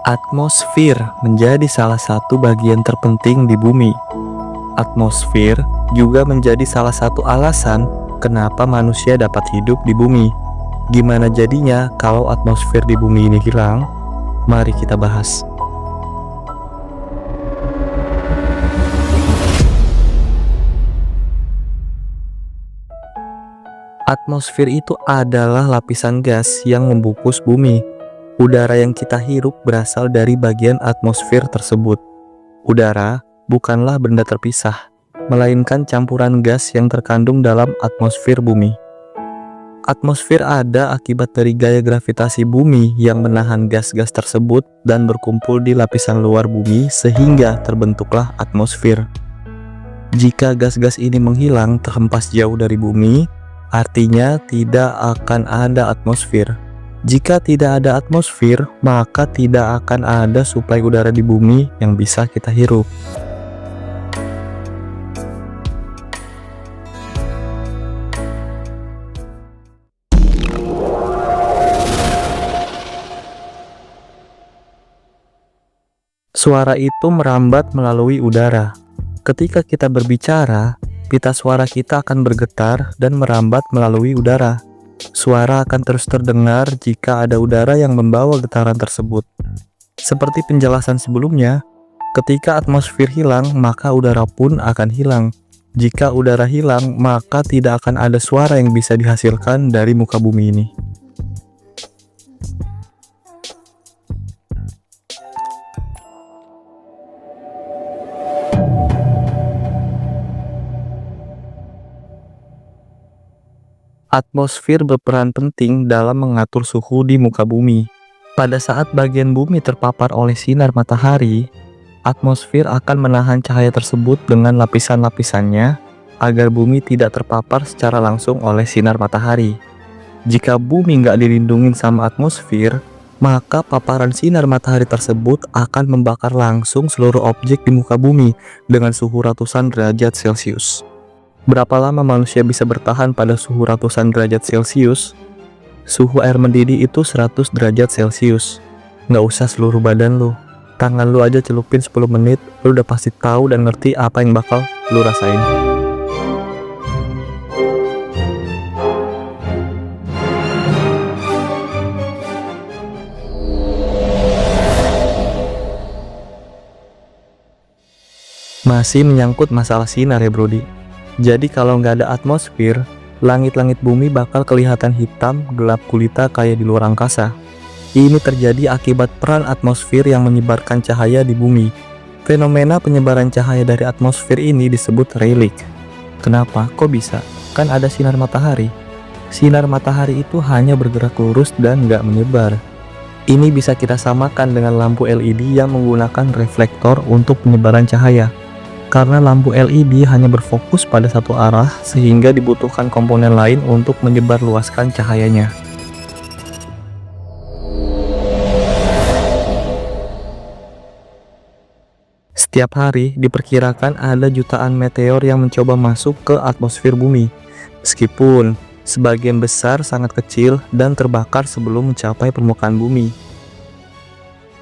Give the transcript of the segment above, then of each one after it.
Atmosfer menjadi salah satu bagian terpenting di bumi. Atmosfer juga menjadi salah satu alasan kenapa manusia dapat hidup di bumi. Gimana jadinya kalau atmosfer di bumi ini hilang? Mari kita bahas. Atmosfer itu adalah lapisan gas yang membungkus bumi. Udara yang kita hirup berasal dari bagian atmosfer tersebut. Udara bukanlah benda terpisah, melainkan campuran gas yang terkandung dalam atmosfer bumi. Atmosfer ada akibat dari gaya gravitasi bumi yang menahan gas-gas tersebut dan berkumpul di lapisan luar bumi sehingga terbentuklah atmosfer. Jika gas-gas ini menghilang terhempas jauh dari bumi, artinya tidak akan ada atmosfer. Jika tidak ada atmosfer, maka tidak akan ada suplai udara di bumi yang bisa kita hirup. Suara itu merambat melalui udara. Ketika kita berbicara, pita suara kita akan bergetar dan merambat melalui udara. Suara akan terus terdengar jika ada udara yang membawa getaran tersebut. Seperti penjelasan sebelumnya, ketika atmosfer hilang, maka udara pun akan hilang. Jika udara hilang, maka tidak akan ada suara yang bisa dihasilkan dari muka bumi ini. Atmosfer berperan penting dalam mengatur suhu di muka bumi. Pada saat bagian bumi terpapar oleh sinar matahari, atmosfer akan menahan cahaya tersebut dengan lapisan-lapisannya agar bumi tidak terpapar secara langsung oleh sinar matahari. Jika bumi nggak dilindungi sama atmosfer, maka paparan sinar matahari tersebut akan membakar langsung seluruh objek di muka bumi dengan suhu ratusan derajat Celcius. Berapa lama manusia bisa bertahan pada suhu ratusan derajat Celcius? Suhu air mendidih itu 100 derajat Celcius. Nggak usah seluruh badan lu. Tangan lu aja celupin 10 menit, lu udah pasti tahu dan ngerti apa yang bakal lu rasain. Masih menyangkut masalah sinar ya Brody. Jadi kalau nggak ada atmosfer, langit-langit bumi bakal kelihatan hitam, gelap gulita kayak di luar angkasa. Ini terjadi akibat peran atmosfer yang menyebarkan cahaya di bumi. Fenomena penyebaran cahaya dari atmosfer ini disebut Rayleigh. Kenapa? Kok bisa? Kan ada sinar matahari. Sinar matahari itu hanya bergerak lurus dan nggak menyebar. Ini bisa kita samakan dengan lampu LED yang menggunakan reflektor untuk penyebaran cahaya. Karena lampu LED hanya berfokus pada satu arah sehingga dibutuhkan komponen lain untuk menyebarluaskan cahayanya. Setiap hari diperkirakan ada jutaan meteor yang mencoba masuk ke atmosfer bumi. Meskipun sebagian besar sangat kecil dan terbakar sebelum mencapai permukaan bumi.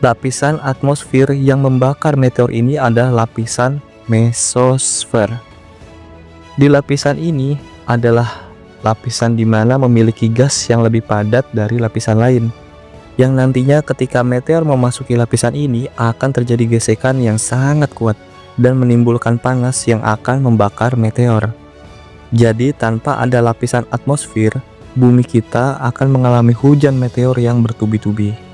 Lapisan atmosfer yang membakar meteor ini adalah lapisan mesosfer. Di lapisan ini adalah lapisan di mana memiliki gas yang lebih padat dari lapisan lain, yang nantinya ketika meteor memasuki lapisan ini akan terjadi gesekan yang sangat kuat dan menimbulkan panas yang akan membakar meteor. Jadi tanpa ada lapisan atmosfer, bumi kita akan mengalami hujan meteor yang bertubi-tubi.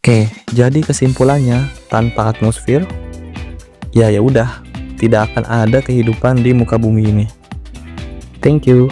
Oke, jadi kesimpulannya, tanpa atmosfer, ya udah, tidak akan ada kehidupan di muka bumi ini. Thank you.